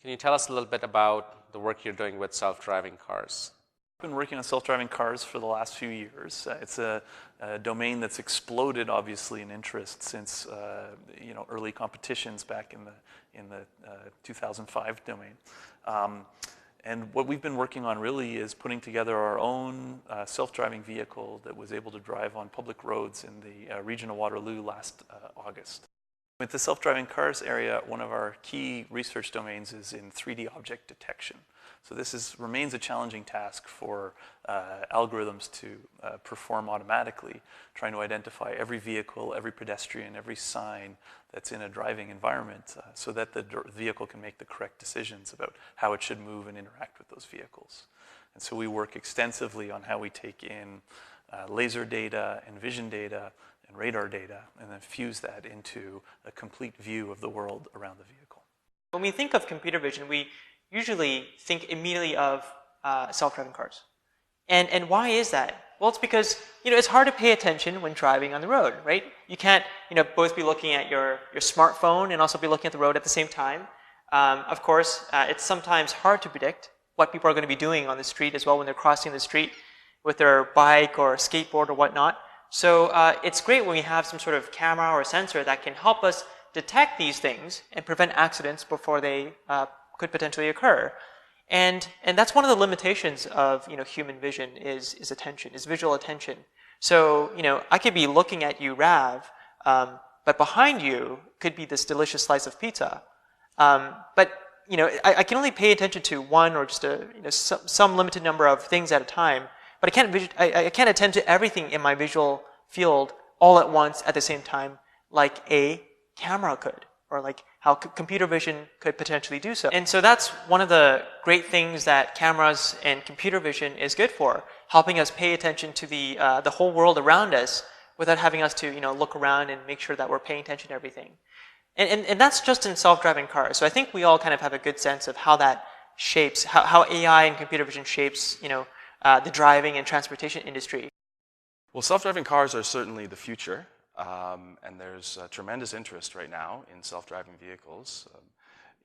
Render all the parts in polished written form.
Can you tell us a little bit about the work you're doing with self-driving cars? I've been working on self-driving cars for the last few years. It's a domain that's exploded, obviously, in interest since early competitions back in the 2005 domain. And what we've been working on really is putting together our own self-driving vehicle that was able to drive on public roads in the region of Waterloo last August. With the self-driving cars area, one of our key research domains is in 3D object detection. So this remains a challenging task for algorithms to perform automatically, trying to identify every vehicle, every pedestrian, every sign that's in a driving environment so that the vehicle can make the correct decisions about how it should move and interact with those vehicles. And so we work extensively on how we take in laser data and vision data and radar data and then fuse that into a complete view of the world around the vehicle. When we think of computer vision, we usually think immediately of self-driving cars. And why is that? Well, it's because it's hard to pay attention when driving on the road, right? You can't both be looking at your smartphone and also be looking at the road at the same time. Of course, it's sometimes hard to predict what people are going to be doing on the street as well when they're crossing the street with their bike or skateboard or whatnot. So it's great when we have some sort of camera or sensor that can help us detect these things and prevent accidents before they could potentially occur. And that's one of the limitations of human vision is attention, is visual attention. So I could be looking at you, Rav, but behind you could be this delicious slice of pizza. But I can only pay attention to one or just some limited number of things at a time. But I can't attend to everything in my visual field all at once at the same time like a camera could, or like how computer vision could potentially do so. And so that's one of the great things that cameras and computer vision is good for, helping us pay attention to the whole world around us without having us to look around and make sure that we're paying attention to everything. And that's just in self-driving cars. So I think we all kind of have a good sense of how that shapes, how AI and computer vision shapes the driving and transportation industry. Well, self-driving cars are certainly the future, and there's tremendous interest right now in self-driving vehicles,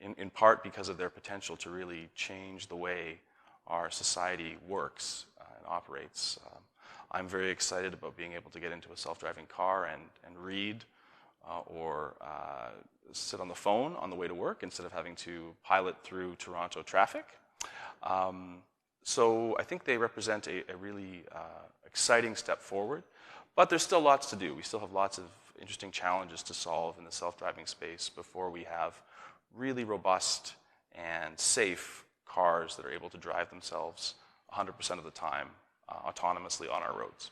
in part because of their potential to really change the way our society works and operates. I'm very excited about being able to get into a self-driving car and read or sit on the phone on the way to work instead of having to pilot through Toronto traffic. So I think they represent a really exciting step forward, but there's still lots to do. We still have lots of interesting challenges to solve in the self-driving space before we have really robust and safe cars that are able to drive themselves 100% of the time autonomously on our roads.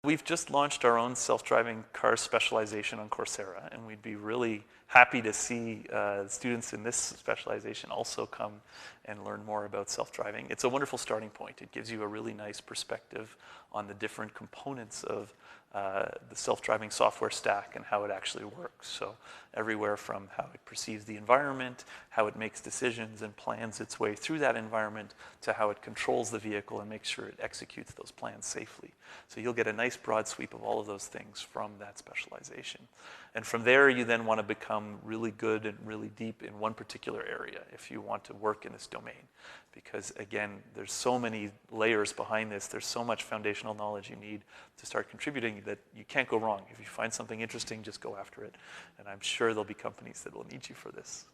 We've just launched our own self-driving car specialization on Coursera, and we'd be really happy to see students in this specialization also come and learn more about self-driving. It's a wonderful starting point. It gives you a really nice perspective on the different components of the self-driving software stack and how it actually works. So everywhere from how it perceives the environment, how it makes decisions and plans its way through that environment, to how it controls the vehicle and makes sure it executes those plans safely. So you'll get a nice broad sweep of all of those things from that specialization. And from there, you then want to become really good and really deep in one particular area if you want to work in this domain. Because again, there's so many layers behind this. There's so much foundational knowledge you need to start contributing that you can't go wrong. If you find something interesting, just go after it. And I'm sure there'll be companies that will need you for this.